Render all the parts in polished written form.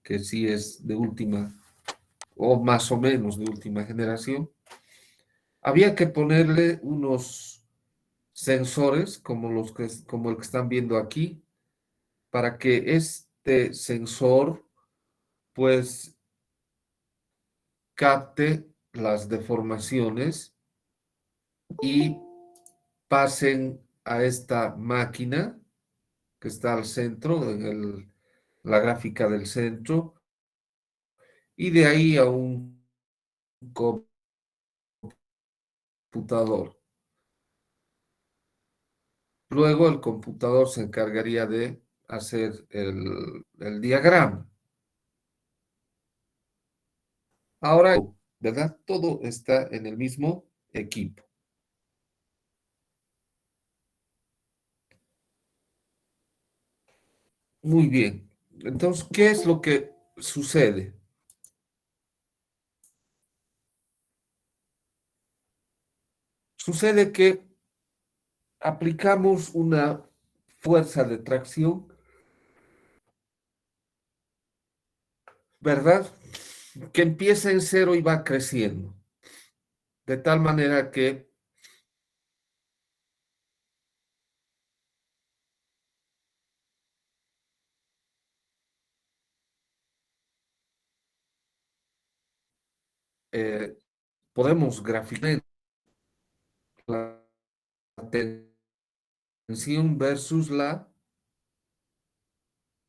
que sí es de última o más o menos de última generación, había que ponerle unos sensores como el que están viendo aquí, para que este sensor pues capte las deformaciones y pasen a esta máquina que está al centro, la gráfica del centro, y de ahí a un computador. Luego el computador se encargaría de hacer el diagrama. Ahora, ¿verdad? Todo está en el mismo equipo. Muy bien. Entonces, ¿qué es lo que sucede? Sucede que aplicamos una fuerza de tracción, ¿verdad? Que empieza en cero y va creciendo, de tal manera que eh, podemos graficar la tensión versus la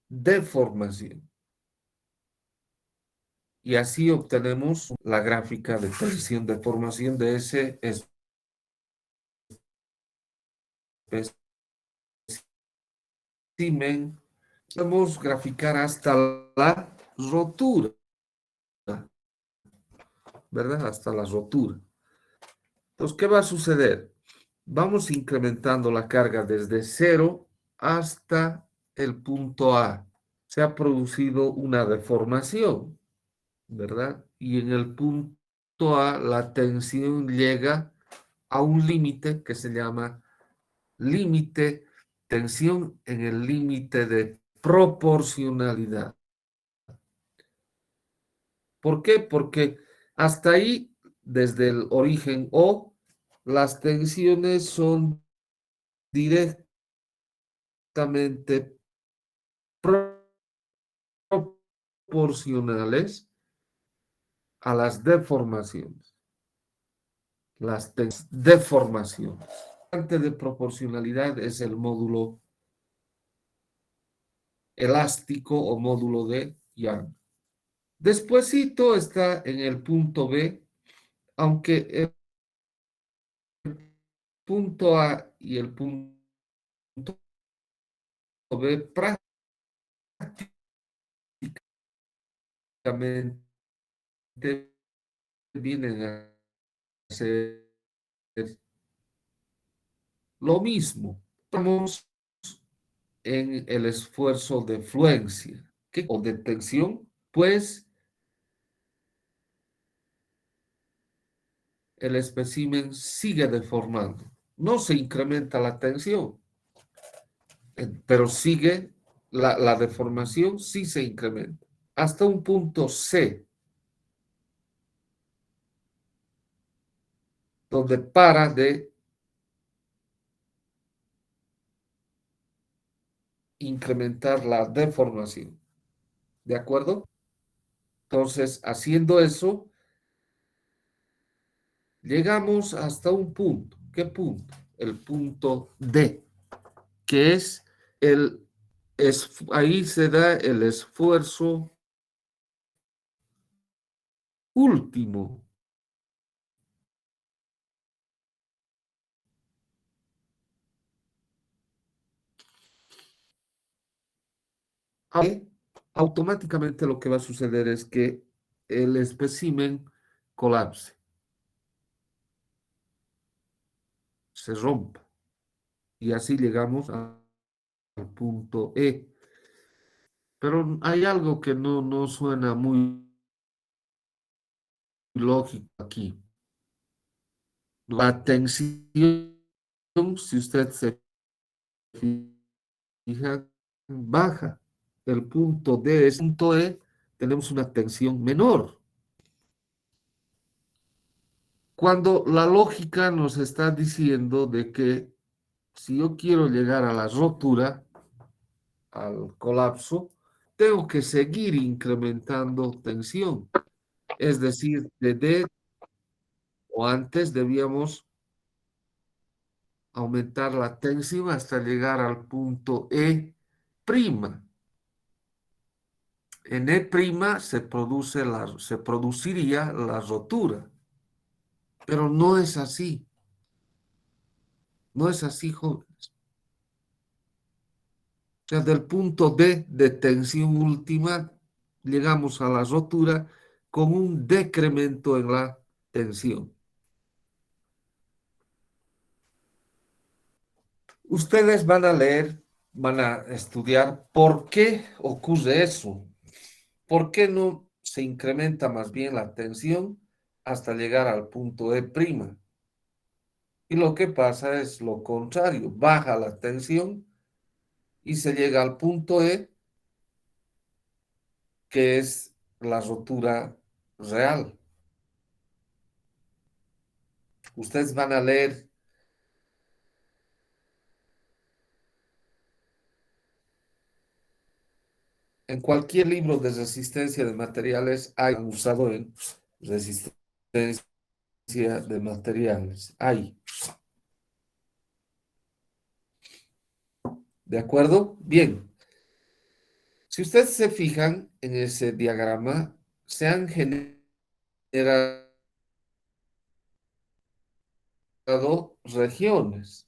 deformación. Y así obtenemos la gráfica de tensión-deformación de ese espécimen. Podemos graficar hasta la rotura, ¿verdad? Hasta la rotura. Entonces, ¿qué va a suceder? Vamos incrementando la carga desde cero hasta el punto A. Se ha producido una deformación, ¿verdad? Y en el punto A la tensión llega a un límite que se llama límite, tensión en el límite de proporcionalidad. ¿Por qué? Porque hasta ahí, desde el origen O, las tensiones son directamente proporcionales a las deformaciones. Las deformaciones. La constante de proporcionalidad es el módulo elástico o módulo de Young. Despuésito está en el punto B, aunque el punto A y el punto B prácticamente vienen a ser lo mismo. Estamos en el esfuerzo de fluencia o de tensión, pues el espécimen sigue deformando. No se incrementa la tensión, pero sigue la deformación, sí se incrementa. Hasta un punto C, donde para de incrementar la deformación. ¿De acuerdo? Entonces, haciendo eso, llegamos hasta un punto. ¿Qué punto? El punto D, que es ahí se da el esfuerzo último. Automáticamente lo que va a suceder es que el espécimen colapse, se rompa. Y así llegamos al punto E. Pero hay algo que no suena muy lógico aquí. La tensión, si usted se fija, baja. El punto D es punto E, tenemos una tensión menor. Cuando la lógica nos está diciendo de que si yo quiero llegar a la rotura, al colapso, tengo que seguir incrementando tensión. Es decir, de D o antes debíamos aumentar la tensión hasta llegar al punto E'. En E' se produciría la rotura, pero no es así, no es así, jóvenes. O sea, del punto D de tensión última, llegamos a la rotura con un decremento en la tensión. Ustedes van a leer, van a estudiar por qué ocurre eso. ¿Por qué no se incrementa más bien la tensión hasta llegar al punto E'? Y lo que pasa es lo contrario, baja la tensión y se llega al punto E, que es la rotura real. Ustedes van a leer en cualquier libro de resistencia de materiales, hay usado en resistencia de materiales. Hay. ¿De acuerdo? Bien. Si ustedes se fijan en ese diagrama, se han generado regiones.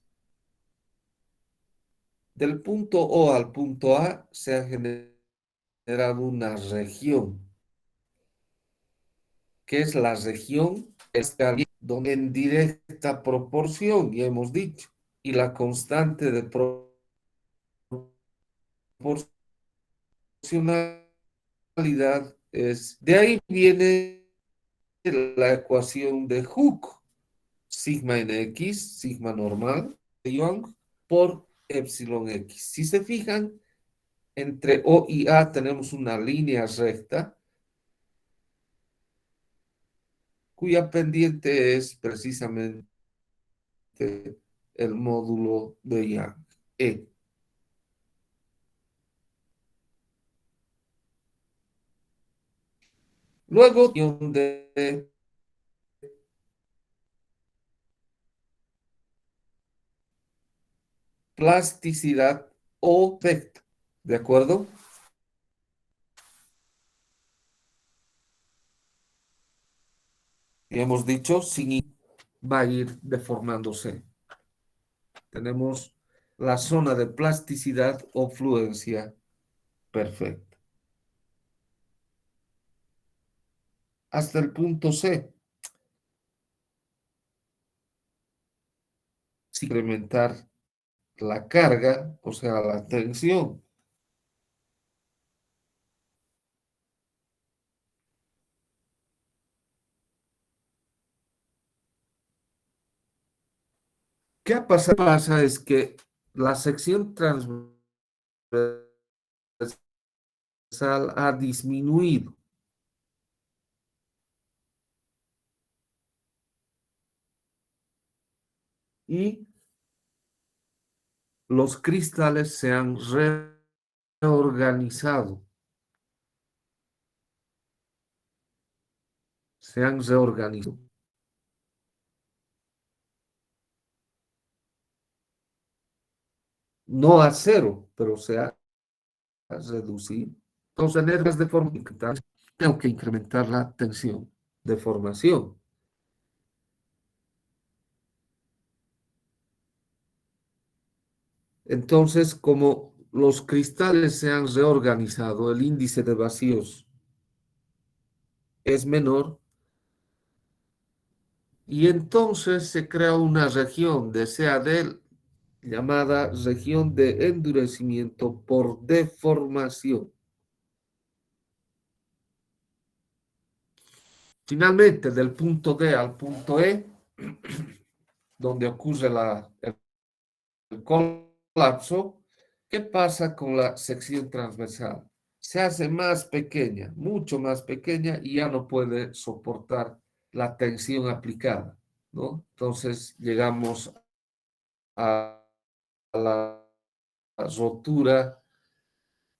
Del punto O al punto A se ha generado una región, que es la región donde en directa proporción, ya hemos dicho, y la constante de proporcionalidad es, de ahí viene la ecuación de Hooke, sigma en X, sigma normal de Young, por epsilon X. Si se fijan, entre O y A tenemos una línea recta cuya pendiente es precisamente el módulo de Young, E. Luego, de plasticidad o efecto, ¿de acuerdo? Y hemos dicho, sin va a ir deformándose. Tenemos la zona de plasticidad o fluencia perfecta. Hasta el punto C, incrementar la carga, o sea, la tensión. ¿Qué pasa? Pasa es que la sección transversal ha disminuido. Y los cristales se han reorganizado. Se han reorganizado. No a cero, pero se ha reducido. Entonces, energías de forma incremental, tengo que incrementar la tensión de formación. Entonces, como los cristales se han reorganizado, el índice de vacíos es menor, y entonces se crea una región de CAD llamada región de endurecimiento por deformación. Finalmente, del punto D al punto E, donde ocurre el colapso, ¿qué pasa con la sección transversal? se hace más pequeña, mucho más pequeña y ya no puede soportar la tensión aplicada, ¿no? Entonces llegamos a la rotura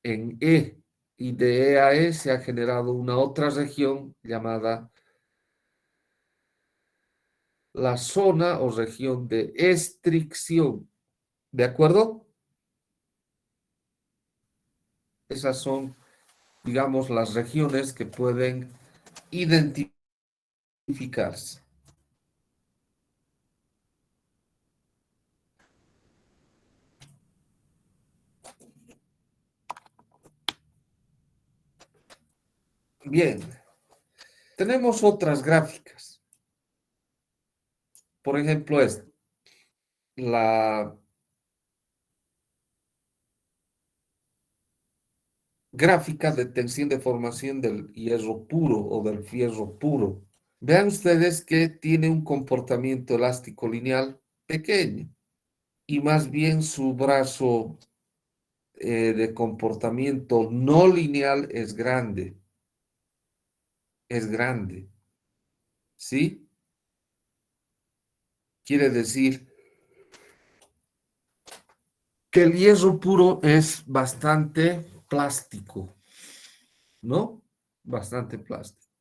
en E y de E a E se ha generado una otra región llamada la zona o región de estricción. ¿De acuerdo? Esas son, digamos, las regiones que pueden identificarse. Bien, tenemos otras gráficas. Por ejemplo, la gráfica de tensión de formación del hierro puro o del fierro puro. Vean ustedes que tiene un comportamiento elástico lineal pequeño y más bien su brazo de comportamiento no lineal es grande, ¿sí? Quiere decir que el hierro puro es bastante plástico, ¿no? Bastante plástico.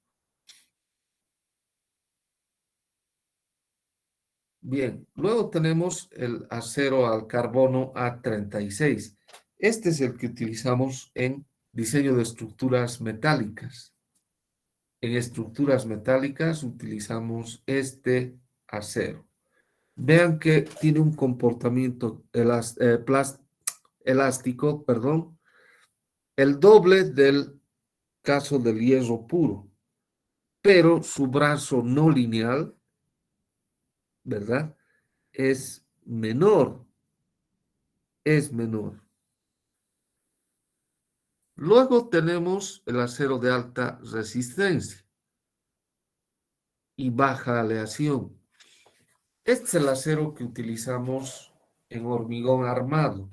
Bien, luego tenemos el acero al carbono A36. Este es el que utilizamos en diseño de estructuras metálicas. En estructuras metálicas utilizamos este acero. Vean que tiene un comportamiento elástico, perdón, el doble del caso del hierro puro, pero su brazo no lineal, ¿verdad? Es menor, es menor. Luego tenemos el acero de alta resistencia y baja aleación. Este es el acero que utilizamos en hormigón armado.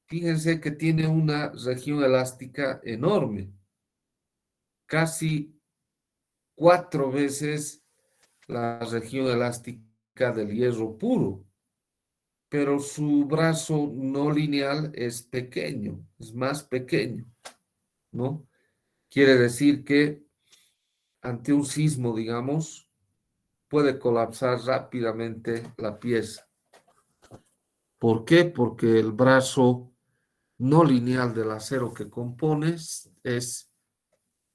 Fíjense que tiene una región elástica enorme, casi 4 veces la región elástica del hierro puro, pero su brazo no lineal es pequeño, es más pequeño, ¿no? Quiere decir que ante un sismo, digamos, puede colapsar rápidamente la pieza. ¿Por qué? Porque el brazo no lineal del acero que compones es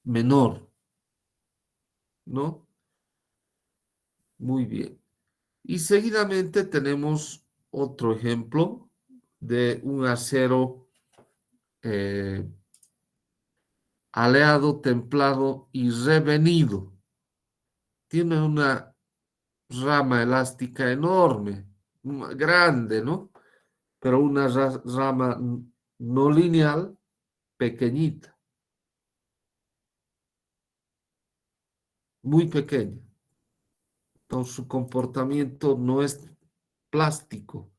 menor, ¿no? Muy bien. Y seguidamente tenemos otro ejemplo de un acero aleado, templado y revenido. Tiene una rama elástica enorme, grande, ¿no? Pero una rama no lineal pequeñita, muy pequeña. Entonces su comportamiento no es plástico,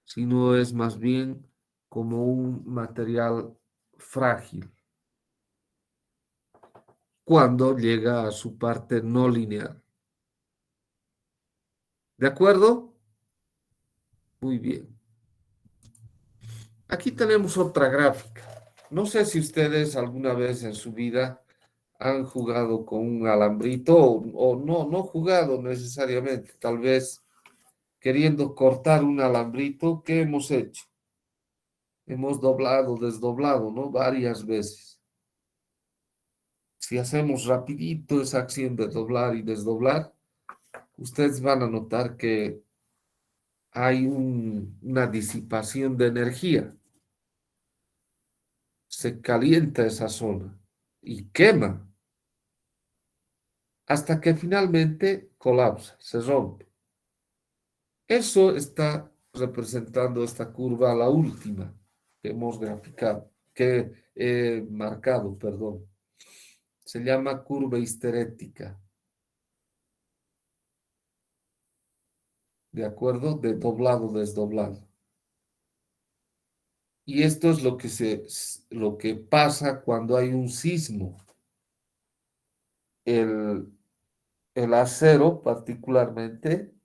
sino es más bien como un material frágil cuando llega a su parte no lineal. ¿De acuerdo? Muy bien. Aquí tenemos otra gráfica. No sé si ustedes alguna vez en su vida han jugado con un alambrito o no, no jugado necesariamente, tal vez queriendo cortar un alambrito. ¿Qué hemos hecho? Hemos doblado, desdoblado, ¿no? Varias veces. Si hacemos rapidito esa acción de doblar y desdoblar, ustedes van a notar que hay una disipación de energía. Se calienta esa zona y quema hasta que finalmente colapsa, se rompe. Eso está representando esta curva, la última que hemos graficado, que he marcado, perdón. Se llama curva histerética, ¿de acuerdo? De doblado, desdoblado. Y esto es lo que pasa cuando hay un sismo. El, el acero particularmente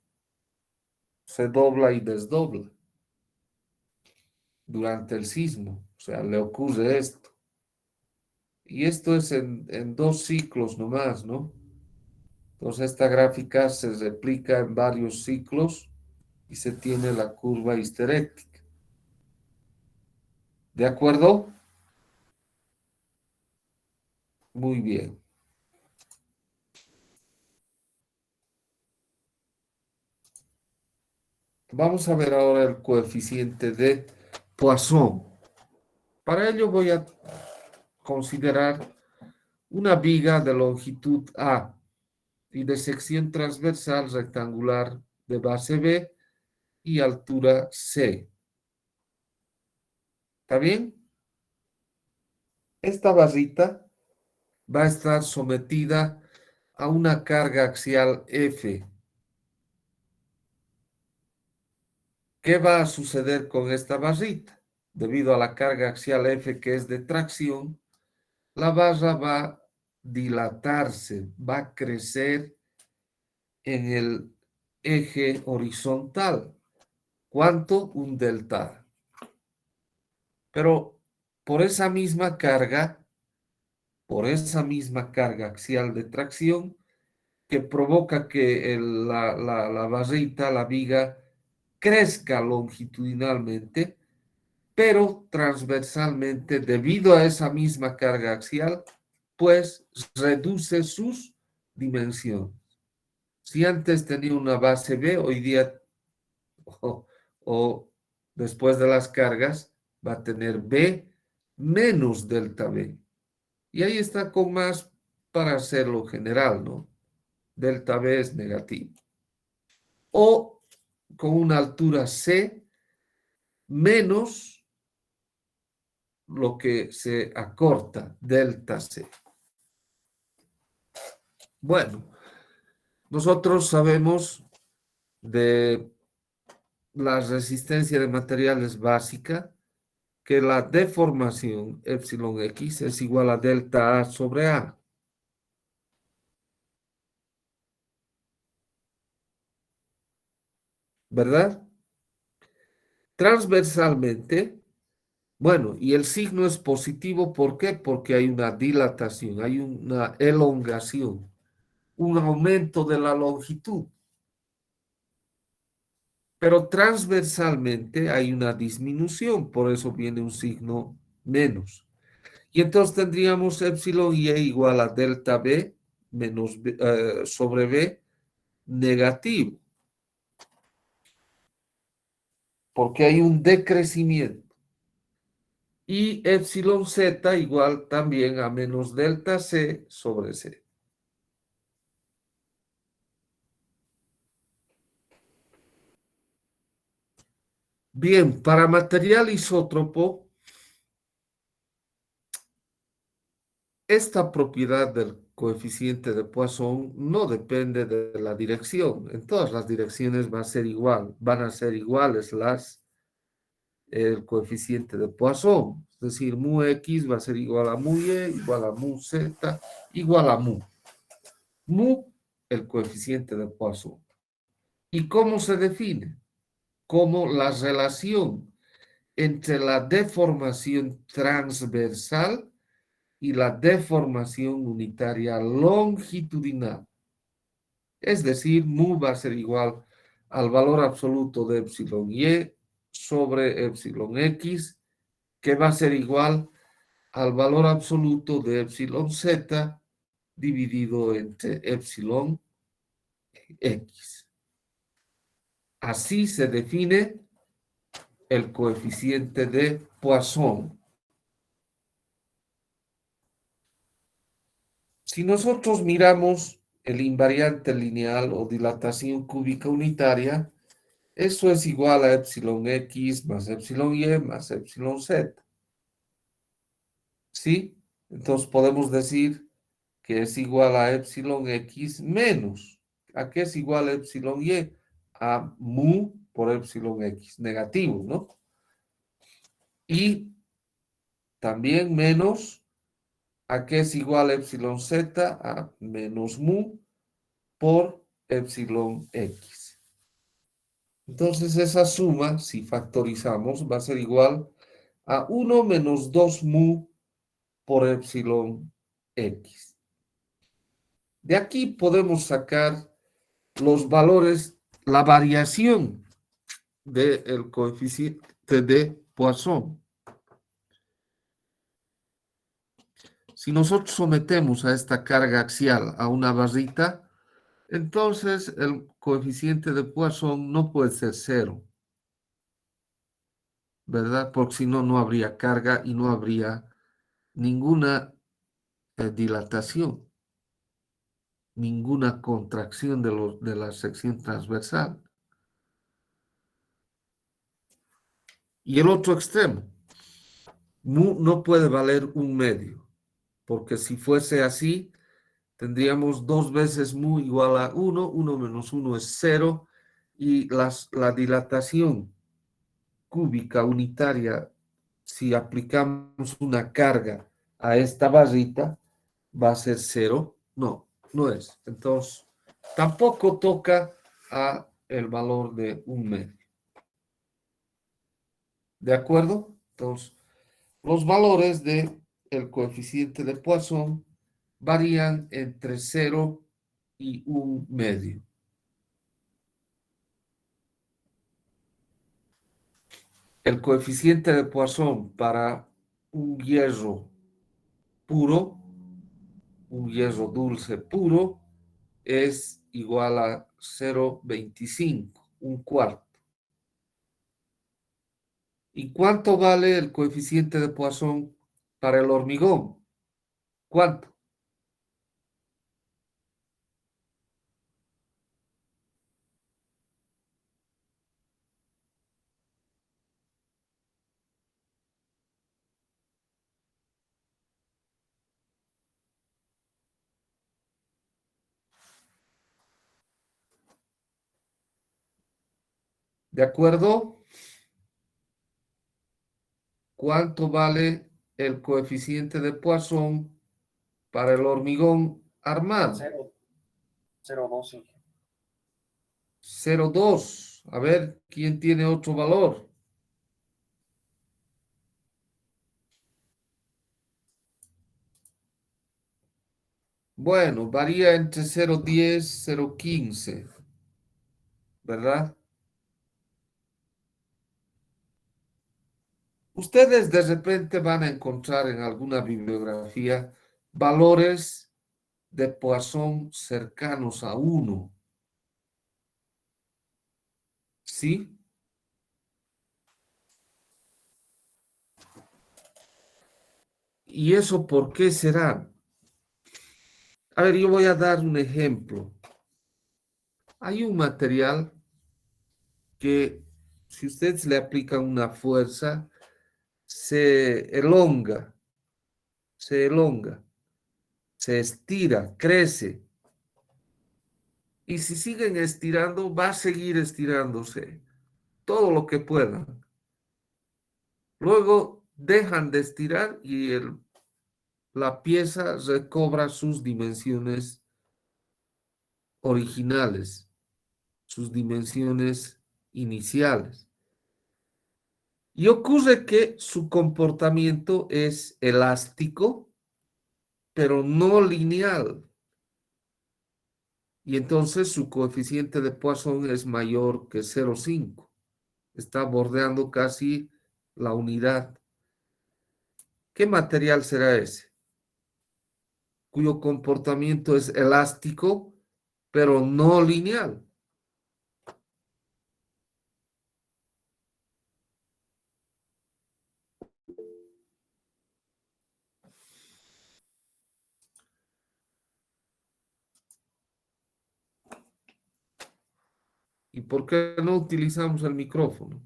se dobla y desdobla durante el sismo. O sea, le ocurre esto. Y esto es en dos ciclos nomás, ¿no? Entonces esta gráfica se replica en varios ciclos y se tiene la curva histerética. ¿De acuerdo? Muy bien. Vamos a ver ahora el coeficiente de Poisson. Para ello voy a considerar una viga de longitud A y de sección transversal rectangular de base B y altura C. ¿Está bien? Esta barrita va a estar sometida a una carga axial F. ¿Qué va a suceder con esta barrita? Debido a la carga axial F que es de tracción, la barra va a dilatarse, va a crecer en el eje horizontal. ¿Cuánto? Un delta. Pero por esa misma carga, por esa misma carga axial de tracción, que provoca que la barrita, la viga, crezca longitudinalmente, pero transversalmente, debido a esa misma carga axial, pues reduce sus dimensiones. Si antes tenía una base B, hoy día o, o después de las cargas va a tener B menos delta B. Y ahí está con más para hacerlo general, ¿no? Delta B es negativo. O con una altura C menos lo que se acorta, delta C. Bueno, nosotros sabemos de la resistencia de materiales básica que la deformación epsilon x es igual a delta A sobre A. ¿Verdad? Transversalmente, bueno, y el signo es positivo, ¿por qué? Porque hay una dilatación, hay una elongación, un aumento de la longitud. Pero transversalmente hay una disminución, por eso viene un signo menos. Y entonces tendríamos epsilon y igual a delta B menos sobre B negativo, porque hay un decrecimiento. Y epsilon z igual también a menos delta C sobre C. Bien, para material isótropo, esta propiedad del coeficiente de Poisson no depende de la dirección. En todas las direcciones va a ser igual, van a ser iguales el coeficiente de Poisson. Es decir, mu x va a ser igual a mu y, igual a mu z, igual a mu. Mu, el coeficiente de Poisson. ¿Y cómo se define? Como la relación entre la deformación transversal y la deformación unitaria longitudinal. Es decir, mu va a ser igual al valor absoluto de epsilon y sobre epsilon x, que va a ser igual al valor absoluto de epsilon z dividido entre epsilon x. Así se define el coeficiente de Poisson. Si nosotros miramos el invariante lineal o dilatación cúbica unitaria, eso es igual a epsilon x más epsilon y más epsilon z. ¿Sí? Entonces podemos decir que es igual a epsilon x menos. ¿A qué es igual a epsilon y? A mu por epsilon x, negativo, ¿no? y también menos a que es igual a epsilon z a menos mu por epsilon x. Entonces esa suma, si factorizamos, va a ser igual a 1 menos 2 mu por epsilon x. De aquí podemos sacar los valores, la variación del coeficiente de Poisson. Si nosotros sometemos a esta carga axial a una barrita, entonces el coeficiente de Poisson no puede ser cero, ¿verdad? Porque si no, no habría carga y no habría ninguna dilatación, ninguna contracción de la sección transversal. Y el otro extremo, mu no puede valer un medio, porque si fuese así, tendríamos 2 veces mu igual a 1, 1 menos 1 es 0, y la dilatación cúbica unitaria, si aplicamos una carga a esta barrita, va a ser 0. No, no es. Entonces, tampoco toca a el valor de un medio. ¿De acuerdo? Entonces, los valores del coeficiente de Poisson varían entre 0 y un medio. El coeficiente de Poisson para un hierro puro, un hierro dulce puro, es igual a 0,25, un cuarto. ¿Y cuánto vale el coeficiente de Poisson para el hormigón? ¿Cuánto? ¿De acuerdo? ¿Cuánto vale el coeficiente de Poisson para el hormigón armado? 0,2. 0,2. A ver, ¿quién tiene otro valor? Bueno, varía entre 0,10 y 0,15, ¿verdad? Ustedes de repente van a encontrar en alguna bibliografía valores de Poisson cercanos a 1, ¿sí? ¿Y eso por qué será? A ver, yo voy a dar un ejemplo. Hay un material que, si ustedes le aplican una fuerza, se elonga, se estira, crece. Y si siguen estirando, va a seguir estirándose todo lo que puedan. Luego dejan de estirar y la pieza recobra sus dimensiones originales, sus dimensiones iniciales. Y ocurre que su comportamiento es elástico, pero no lineal. Y entonces su coeficiente de Poisson es mayor que 0,5. Está bordeando casi la unidad. ¿Qué material será ese? Cuyo comportamiento es elástico, pero no lineal. ¿Y por qué no utilizamos el micrófono?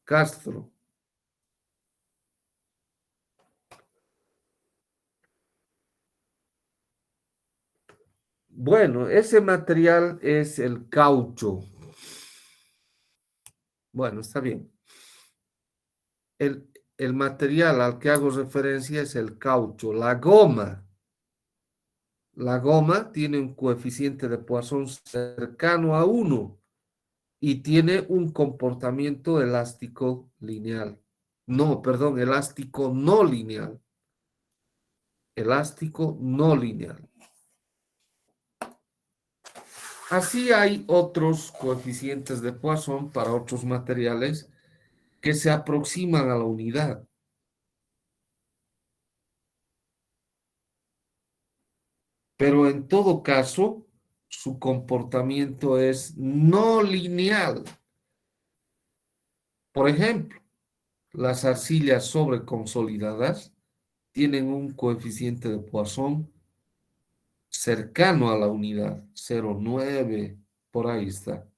Castro. Bueno, ese material es el caucho. Bueno, está bien. El, el material al que hago referencia es el caucho. La goma tiene un coeficiente de Poisson cercano a 1 y tiene un comportamiento elástico lineal. No, perdón, elástico no lineal. Elástico no lineal. Así hay otros coeficientes de Poisson para otros materiales que se aproximan a la unidad. Pero en todo caso, su comportamiento es no lineal. Por ejemplo, las arcillas sobreconsolidadas tienen un coeficiente de Poisson cercano a la unidad, 0,9, por ahí está.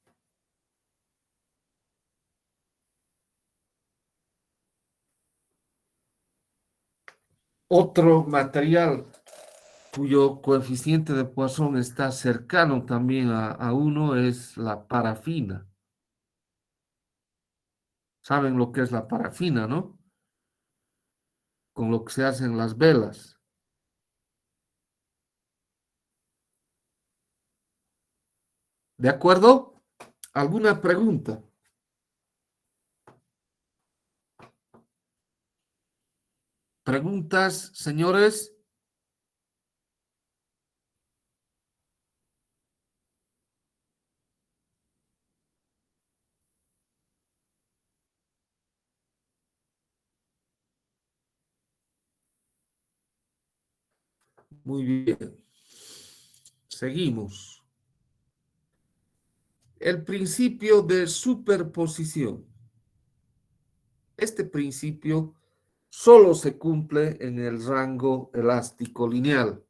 Otro material cuyo coeficiente de Poisson está cercano también a 1 es la parafina. ¿Saben lo que es la parafina, no? Con lo que se hacen las velas. ¿De acuerdo? ¿Alguna pregunta? ¿Preguntas, señores? Muy bien. Seguimos. El principio de superposición. Este principio solo se cumple en el rango elástico lineal.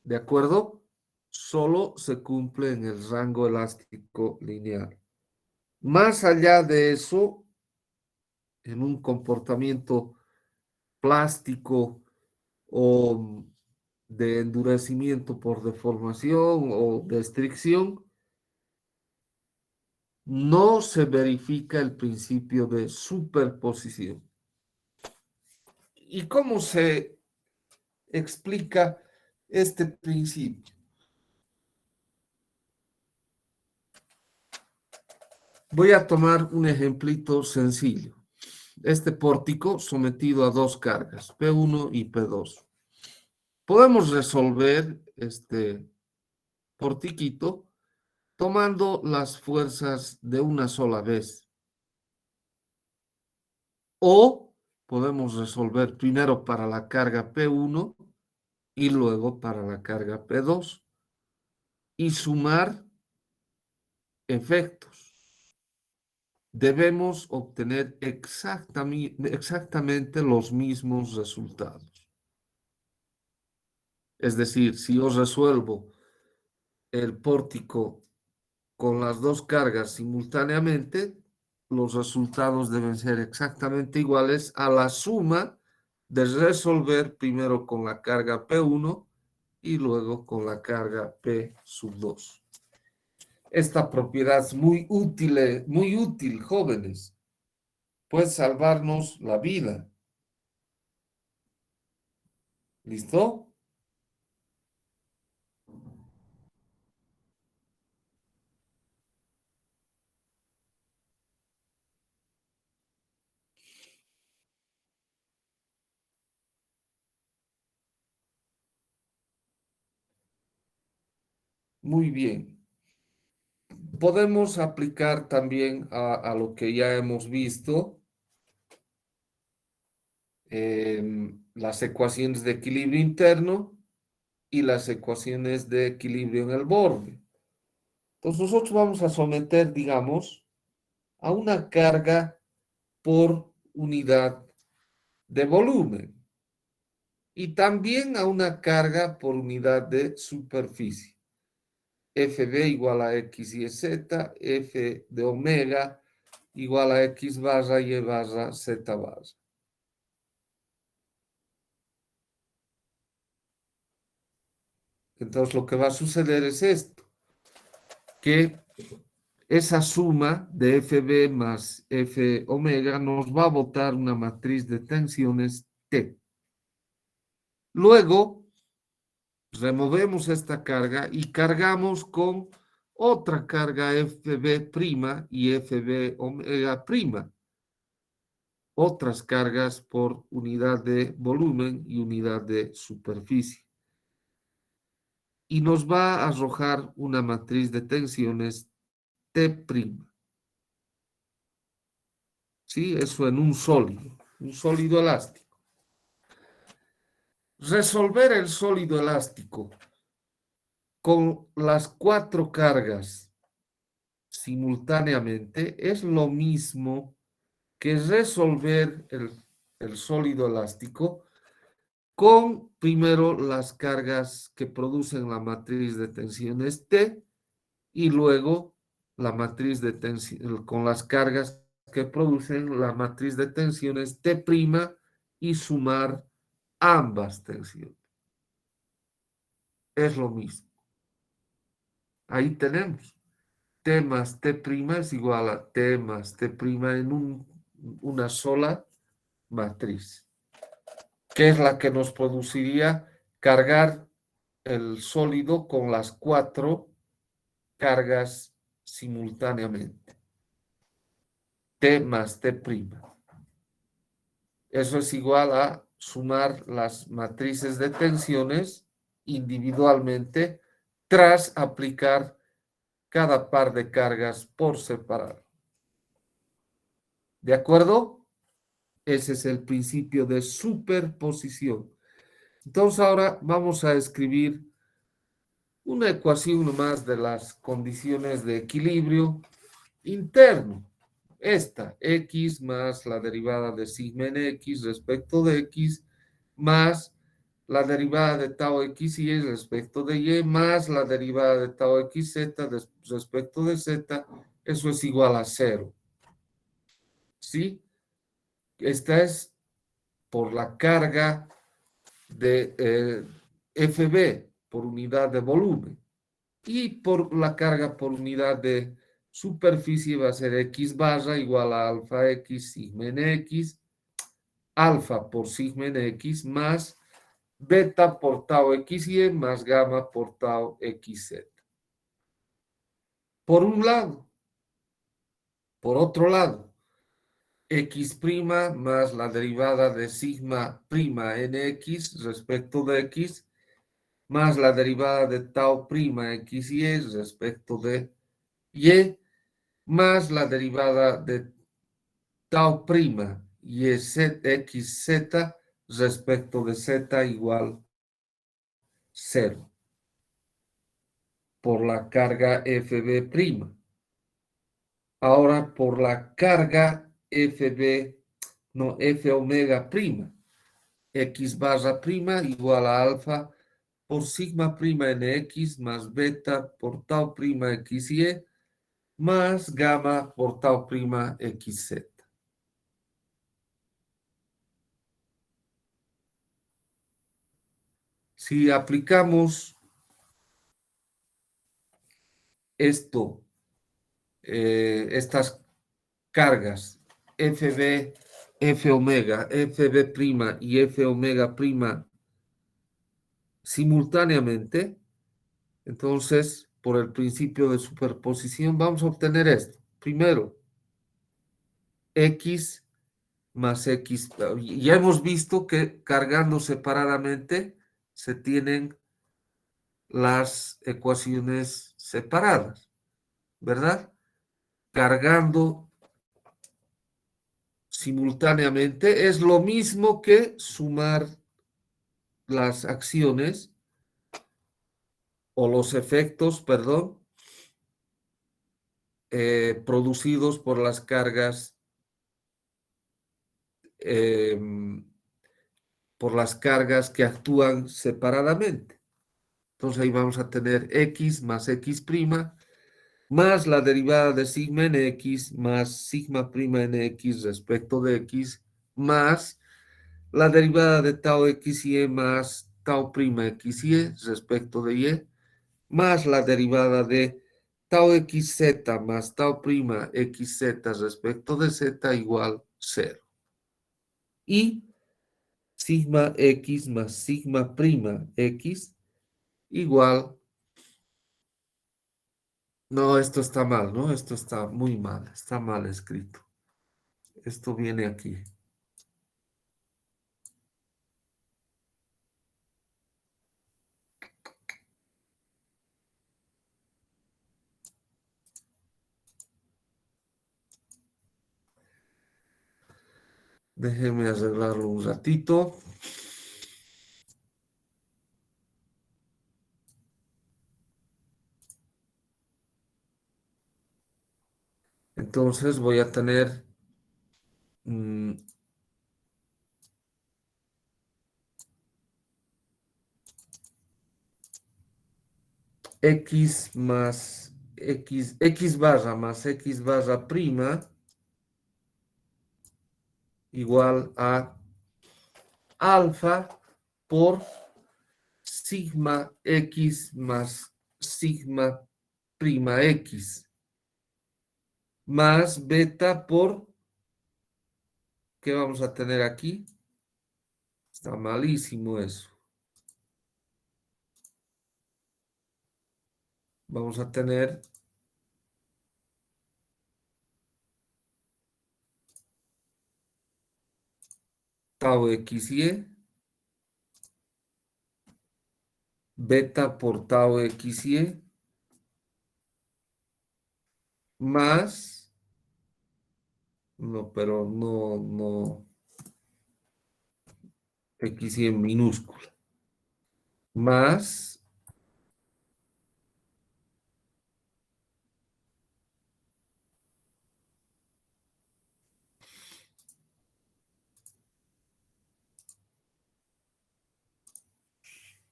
¿De acuerdo? Solo se cumple en el rango elástico lineal. Más allá de eso, en un comportamiento plástico o de endurecimiento por deformación o destricción, no se verifica el principio de superposición. ¿Y cómo se explica este principio? Voy a tomar un ejemplito sencillo. Este pórtico sometido a dos cargas, P1 y P2. Podemos resolver este portiquito tomando las fuerzas de una sola vez. O podemos resolver primero para la carga P1 y luego para la carga P2 y sumar efectos. Debemos obtener exactamente los mismos resultados. Es decir, si yo resuelvo el pórtico con las dos cargas simultáneamente, los resultados deben ser exactamente iguales a la suma de resolver primero con la carga P1 y luego con la carga P sub 2. Esta propiedad es muy útil, jóvenes. Puede salvarnos la vida. ¿Listo? Muy bien. Podemos aplicar también a lo que ya hemos visto, las ecuaciones de equilibrio interno y las ecuaciones de equilibrio en el borde. Entonces nosotros vamos a someter, digamos, a una carga por unidad de volumen y también a una carga por unidad de superficie. FB igual a X y Z, F de omega igual a X barra Y barra Z barra. Entonces lo que va a suceder es esto, que esa suma de FB más F omega nos va a botar una matriz de tensiones T. Luego, removemos esta carga y cargamos con otra carga FB' y FB omega'. Otras cargas por unidad de volumen y unidad de superficie. Y nos va a arrojar una matriz de tensiones T'. ¿Sí? Eso en un sólido elástico. Resolver el sólido elástico con las 4 cargas simultáneamente es lo mismo que resolver el sólido elástico con primero las cargas que producen la matriz de tensiones T y luego la matriz de tensión con las cargas que producen la matriz de tensiones T' y sumar ambas tensiones. Es lo mismo. Ahí tenemos. T más T' es igual a T más T' en una sola matriz, que es la que nos produciría cargar el sólido con las 4 cargas simultáneamente. T más T'. Eso es igual a sumar las matrices de tensiones individualmente tras aplicar cada par de cargas por separado. ¿De acuerdo? Ese es el principio de superposición. Entonces ahora vamos a escribir una ecuación más de las condiciones de equilibrio interno. Esta, x más la derivada de sigma en x respecto de x, más la derivada de tau x y respecto de y, más la derivada de tau x z respecto de z, eso es igual a 0. ¿Sí? Esta es por la carga de FB por unidad de volumen y por la carga por unidad de superficie va a ser x barra igual a alfa x sigma en x, alfa por sigma en x más beta por tau xy más gamma por tau xz. Por un lado. Por otro lado, x' más la derivada de sigma' en x respecto de x, más la derivada de tau' xy respecto de y, más la derivada de tau' y xz respecto de z igual 0 por la carga FB'. Ahora por la carga F omega prima, x barra prima igual a alfa por sigma prima en x más beta por tau prima xy más gamma por tau prima xz. Si aplicamos esto, estas cargas FB, F omega, FB' y F omega prima simultáneamente, entonces, por el principio de superposición, vamos a obtener esto. Primero, x más x. Ya hemos visto que cargando separadamente se tienen las ecuaciones separadas, ¿verdad? Cargando simultáneamente es lo mismo que sumar las acciones o los efectos, perdón, producidos por las cargas que actúan separadamente. Entonces ahí vamos a tener x más x' más la derivada de sigma en x más sigma prima en x respecto de x más la derivada de tau xy más tau prima xy respecto de y, más la derivada de tau xz más tau prima xz respecto de z igual 0. Y sigma x más sigma prima x igual... No, esto está mal, ¿no? Esto está muy mal, está mal escrito. Esto viene aquí. Déjeme arreglarlo un ratito. Entonces voy a tener x más x barra más x barra prima igual a alfa por sigma x más sigma prima x más beta por, ¿qué vamos a tener aquí? Está malísimo eso. Vamos a tener tau xy, beta por tau xy, más, no, pero no, xy en minúscula, más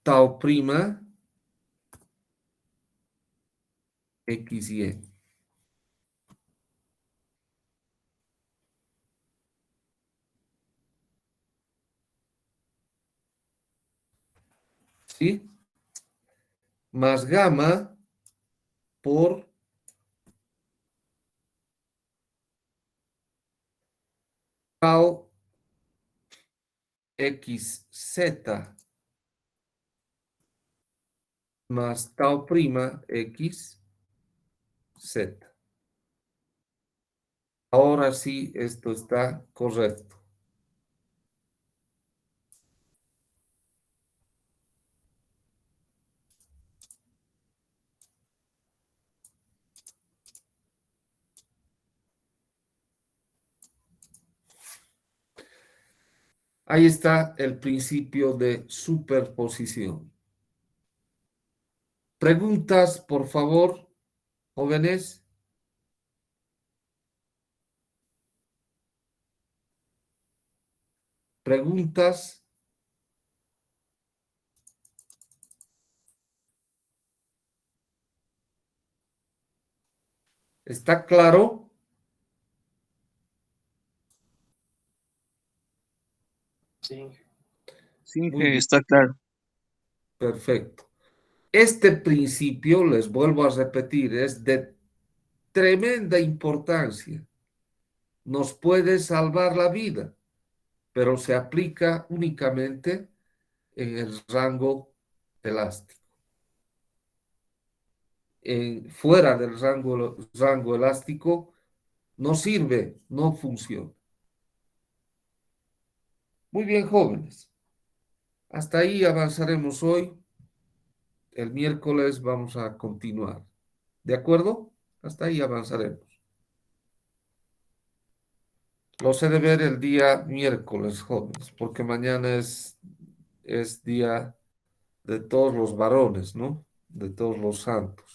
tau prima xy. ¿Sí? Más gamma por tau xz más tau prima xz. Ahora sí, esto está correcto. Ahí está el principio de superposición. Preguntas, por favor, jóvenes. Preguntas. ¿Está claro? Sí. Sí, Muy bien, está claro. perfecto. Este principio, les vuelvo a repetir, es de tremenda importancia. Nos puede salvar la vida, pero se aplica únicamente en el rango elástico. Fuera del rango elástico no sirve, no funciona. Muy bien, jóvenes. Hasta ahí avanzaremos hoy. El miércoles vamos a continuar. ¿De acuerdo? Hasta ahí avanzaremos. Los he de ver el día miércoles, jóvenes, porque mañana es día de todos los varones, ¿no? De todos los santos.